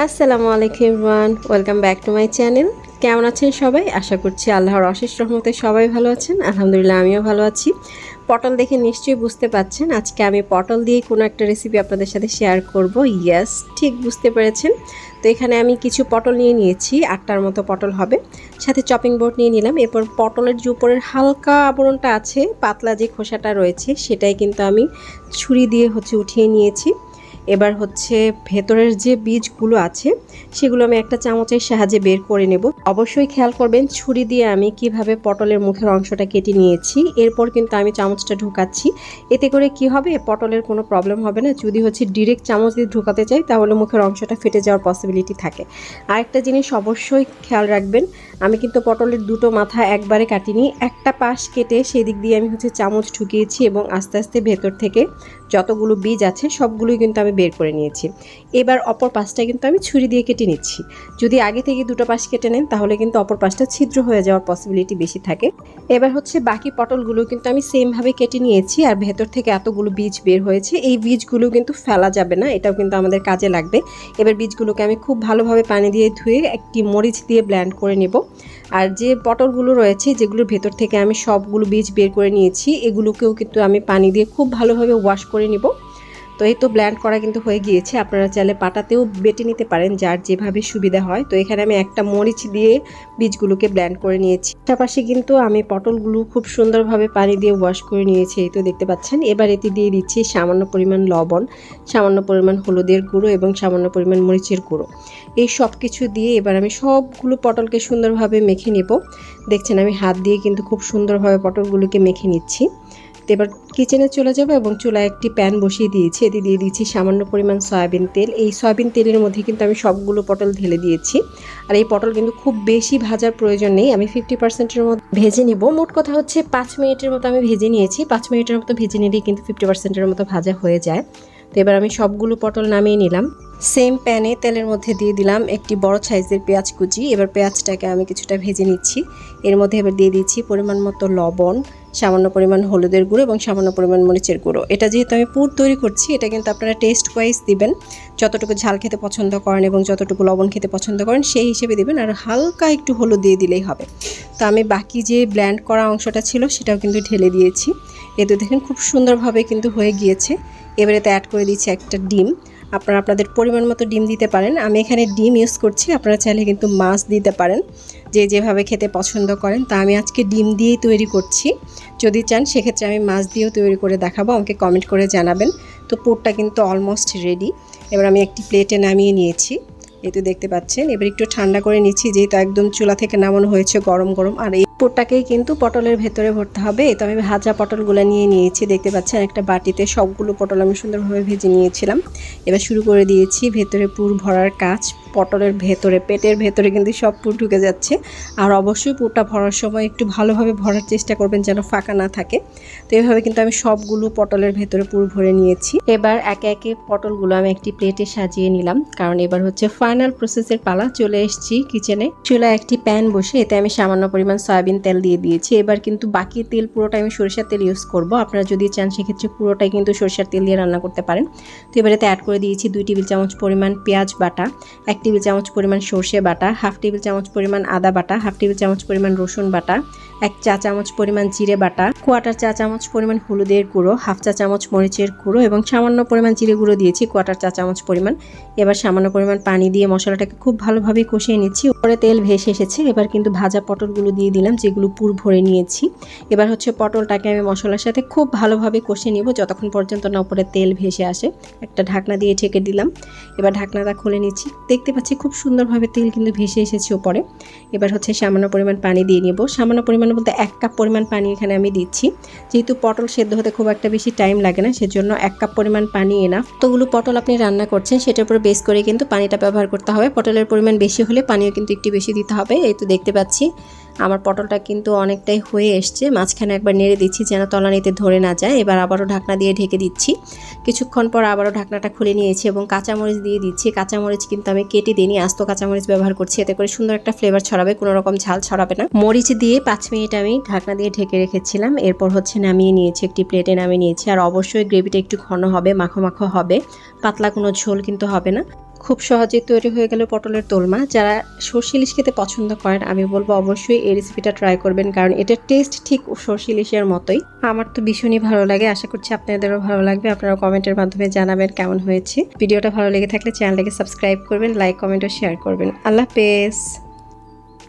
আসসালামু আলাইকুম everyone, welcome back to my channel. কেমন আছেন সবাই? আশা করছি আল্লাহর অশেষ রহমতে সবাই ভালো আছেন। আলহামদুলিল্লাহ, আমিও ভালো আছি। পটল দেখে নিশ্চয়ই বুঝতে পাচ্ছেন আজকে আমি পটল দিয়ে কোনো একটা রেসিপি আপনাদের সাথে শেয়ার করব। ইয়েস, ঠিক বুঝতে পেরেছেন। তো এখানে আমি কিছু পটল নিয়ে নিয়েছি, 8টার মতো পটল হবে। সাথে চপিং বোর্ড নিয়ে নিলাম। এরপর পটলের যে উপরের হালকা আবরণটা আছে, পাতলা যে খোসাটা রয়েছে, সেটাই কিন্তু আমি ছুরি দিয়ে উঠিয়ে নিয়েছি। এবার ভেতরের যে বীজগুলো আছে সেগুলো আমি একটা চামচের সাহায্যে বের করে নেব। অবশ্যই খেয়াল করবেন ছুরি দিয়ে আমি কিভাবে পটলের মুখের অংশটা কেটে নিয়েছি। এরপর কিন্তু আমি চামচটা ঢোকাচ্ছি। এতে করে কি হবে, পটলের কোনো প্রবলেম হবে না। যদি ডিরেক্ট চামচ দিয়ে ঢোকাতে চাই তাহলে মুখের অংশটা ফেটে যাওয়ার পসিবিলিটি থাকে। আরেকটা জিনিস অবশ্যই খেয়াল রাখবেন, আমি কিন্তু পটলের দুটো মাথা একবারে কাটিনি, একটা পাশ কেটে সেই দিক দিয়ে আমি চামচ ঢুকিয়েছি এবং আস্তে আস্তে ভেতর থেকে যতগুলো বীজ আছে সবগুলোই কিন্তু আমি বের করে নিয়েছি। এবার অপর পাশটা কিন্তু আমি ছুরি দিয়ে কেটে নিচ্ছি। যদি আগে থেকে দুটো পাশ কেটে নেন তাহলে কিন্তু অপর পাশটা ছিদ্র হয়ে যাওয়ার পসিবিলিটি বেশি থাকে। এবার বাকি পটলগুলো কিন্তু আমি সেমভাবে কেটে নিয়েছি। আর ভেতর থেকে এতগুলো বীজ বের হয়েছে, এই বীজগুলো কিন্তু ফেলা যাবে না, এটাও কিন্তু আমাদের কাজে লাগবে। এবার বীজগুলোকে আমি খুব ভালোভাবে পানি দিয়ে ধুয়ে একটি মরিচ দিয়ে ব্লেন্ড করে নেব। আর যে পটলগুলো রয়েছে যেগুলোর ভেতর থেকে আমি সবগুলো বীজ বের করে নিয়েছি, এগুলোকেও কিন্তু আমি পানি দিয়ে খুব ভালোভাবে ওয়াশ করে নেব। তো এই তো ব্লেন্ড করা কিন্তু হয়ে গিয়েছে। আপনারা চাইলে পাটাতেও বেটে নিতে পারেন, যার যেভাবে সুবিধা হয়। তো এখানে আমি একটা মরিচ দিয়ে বীজগুলোকে ব্লেন্ড করে নিয়েছি। পাশাপাশি কিন্তু আমি পটলগুলো খুব সুন্দরভাবে পানি দিয়ে ওয়াশ করে নিয়েছি, এই তো দেখতে পাচ্ছেন। এবার এতে দিয়ে দিচ্ছি সামান্য পরিমাণ লবণ, সামান্য পরিমাণ হলুদের গুঁড়ো এবং সামান্য পরিমাণ মরিচের গুঁড়ো। এই সব কিছু দিয়ে এবার আমি সবগুলো পটলকে সুন্দরভাবে মেখে নেব। দেখছেন আমি হাত দিয়ে কিন্তু খুব সুন্দরভাবে পটলগুলোকে মেখে নিচ্ছি। তো এবার কিচেনে চলে যাব এবং চুলায় একটি প্যান বসিয়ে দিয়েছি। এতে দিয়ে দিচ্ছি সামান্য পরিমাণ সয়াবিন তেল। এই সয়াবিন তেলের মধ্যে কিন্তু আমি সবগুলো পটল ঢেলে দিয়েছি। আর এই পটল কিন্তু খুব বেশি ভাজার প্রয়োজন নেই, আমি 50%-এর মতো ভেজে নিব। মোট কথা 5 মিনিটের মতো আমি ভেজে নিয়েছি। 5 মিনিটের মতো ভেজে নিলেই কিন্তু 50%-এর মতো ভাজা হয়ে যায়। তো এবার আমি সবগুলো পটল নামিয়ে নিলাম। সেম প্যানে তেলের মধ্যে দিয়ে দিলাম একটি বড় সাইজের পেঁয়াজ কুচি। এবার পেঁয়াজটাকে আমি কিছুটা ভেজে নিচ্ছি। এর মধ্যে এবার দিয়ে দিচ্ছি পরিমাণ মতো লবণ, সামান্য পরিমাণ হলুদের গুঁড়ো এবং সামান্য পরিমাণ মরিচের গুঁড়ো। এটা যেহেতু আমি পুর তৈরি করছি, এটা কিন্তু আপনারা টেস্ট ওয়াইজ দিবেন, যতটুকু ঝাল খেতে পছন্দ করেন এবং যতটুকু লবণ খেতে পছন্দ করেন সেই হিসেবে দিবেন। আর হালকা একটু হলুদ দিয়ে দিলেই হবে। তো আমি বাকি যে ব্লেন্ড করা অংশটা ছিল সেটাও কিন্তু ঢেলে দিয়েছি। এতে দেখেন খুব সুন্দরভাবে কিন্তু হয়ে গিয়েছে। এবারে এতে অ্যাড করে দিচ্ছি একটা ডিম। আপনারা আপনাদের পরিমাণ মতো ডিম দিতে পারেন। আমি এখানে ডিম ইউজ করছি, আপনারা চাইলে কিন্তু মাছ দিতে পারেন, যে যেভাবে খেতে পছন্দ করেন। তা আমি আজকে ডিম দিয়েই তৈরি করছি। যদি চান সেক্ষেত্রে আমি মাছ দিয়েও তৈরি করে দেখাবো, আমাকে কমেন্ট করে জানাবেন। তো পুরটা কিন্তু অলমোস্ট রেডি। এবার আমি একটি প্লেটে নামিয়ে নিয়েছি, এই তো দেখতে পাচ্ছেন। এবার একটু ঠান্ডা করে নিচ্ছি, যেহেতু একদম চুলা থেকে নামানো হয়েছে গরম গরম। আর এই পুরটাকেই কিন্তু পটলের ভেতরে ভরতে হবে। তো আমি ভাজা পটলগুলো নিয়ে নিয়েছি, দেখতে পাচ্ছেন একটা বাটিতে সবগুলো পটল আমি সুন্দরভাবে ভেজে নিয়েছিলাম। এবার শুরু করে দিয়েছি ভেতরে পুর ভরার কাজ। পটলের ভেতরে, পেটের ভেতরে কিন্তু সব পুর ঢুকে যাচ্ছে। আর অবশ্যই পুরটা ভরার সময় একটু ভালোভাবে ভরার চেষ্টা করবেন যেন ফাঁকা না থাকে। তো এইভাবে কিন্তু আমি সবগুলো পটলের ভেতরে পুর ভরে নিয়েছি। এবার একে একে পটলগুলো আমি একটি প্লেটে সাজিয়ে নিলাম, কারণ এবার ফাইনাল প্রসেসের পালা। চলে এসেছি কিচেনে। চুলায় একটি প্যান বসে এতে আমি সামান্য পরিমাণ সয়াবিন তেল দিয়ে দিয়েছি। এবার কিন্তু বাকি তেল পুরোটা আমি সরিষার তেল ইউজ করব। আপনারা যদি চান সেক্ষেত্রে পুরোটাই কিন্তু সরিষার তেল দিয়ে রান্না করতে পারেন। তো এবার এতে অ্যাড করে দিয়েছি 2 টেবিল চামচ পরিমাণ পেঁয়াজ বাটা, 1 টেবিল চামচ পরিমাণ সর্ষে বাটা, 1/2 টেবিল চামচ পরিমাণ আদা বাটা, 1/2 টেবিল চামচ পরিমাণ রসুন বাটা, 1 চা চামচ পরিমাণ জিরে বাটা, 1/4 চা চামচ পরিমাণ হলুদের গুঁড়ো, 1/2 চা চামচ মরিচের গুঁড়ো এবং সামান্য পরিমাণ জিরে গুঁড়ো দিয়েছি 1/4 চা চামচ পরিমাণ। এবার সামান্য পরিমাণ পানি দিয়ে মশলাটাকে খুব ভালোভাবে কষিয়ে নিচ্ছি। উপরে তেল ভেসে এসেছে। এবার কিন্তু ভাজা পটলগুলো দিয়ে দিলাম, যেগুলো পুর ভরে নিয়েছি। এবার পটলটাকে আমি মশলার সাথে খুব ভালোভাবে কষিয়ে নিব যতক্ষণ পর্যন্ত না উপরে তেল ভেসে আসে। একটা ঢাকনা দিয়ে ঢেকে দিলাম। এবার ঢাকনাটা খুলে নিচ্ছি। দেখতে পাচ্ছি খুব সুন্দরভাবে তেল কিন্তু ভেসে এসেছে উপরে। এবার সামান্য পরিমাণ পানি দিয়ে নেব। সামান্য পরিমাণ বলতে 1 কাপ পরিমাণ পানি এখানে আমি দিচ্ছি। যেহেতু পটল সেদ্ধ হতে খুব একটা বেশি টাইম লাগে না, সেজন্য 1 কাপ পরিমাণ পানি এনাফ। তোগুলো পটল আপনি রান্না করছেন সেটার উপর বেস করে কিন্তু পানিটা ব্যবহার করতে হবে। পটলের পরিমাণ বেশি হলে পানিও কিন্তু একটু বেশি দিতে হবে। এই তো দেখতে পাচ্ছি আমার পটলটা কিন্তু অনেকটাই হয়ে এসছে। মাঝখানে একবার নেড়ে দিচ্ছি যেন তলানিতে ধরে না যায়। এবার আবারও ঢাকনা দিয়ে ঢেকে দিচ্ছি। কিছুক্ষণ পর আবারও ঢাকনাটা খুলে নিয়েছি এবং কাঁচামরিচ দিয়ে দিচ্ছি। কাঁচামরিচ কিন্তু আমি কেটে দিইনি, আস্ত কাঁচামরিচ ব্যবহার করছি, এতে করে সুন্দর একটা ফ্লেভার ছড়াবে, কোনো রকম ঝাল ছড়াবে না। মরিচ দিয়ে 5 মিনিট আমি ঢাকনা দিয়ে ঢেকে রেখেছিলাম। এরপর নামিয়ে নিয়েছি, একটি প্লেটে নামিয়ে নিয়েছি। আর অবশ্যই গ্রেভিটা একটু ঘন হবে, মাখো মাখো হবে, পাতলা কোনো ঝোল কিন্তু হবে না। খুব সহজেই তৈরি হয়ে গেল পটলের দোলমা। যারা সরষে ইলিশ খেতে পছন্দ করেন আমি বলবো অবশ্যই এই রেসিপিটা ট্রাই করবেন, কারণ এটার টেস্ট ঠিক সরষে ইলিশের মতোই। আমার তো ভীষণই ভালো লাগে, আশা করছি আপনাদেরও ভালো লাগবে। আপনারা কমেন্টের মাধ্যমে জানাবেন কেমন হয়েছে। ভিডিওটা ভালো লেগে থাকলে চ্যানেলটাকে সাবস্ক্রাইব করবেন, লাইক কমেন্ট ও শেয়ার করবেন। আল্লাহ হাফেজ।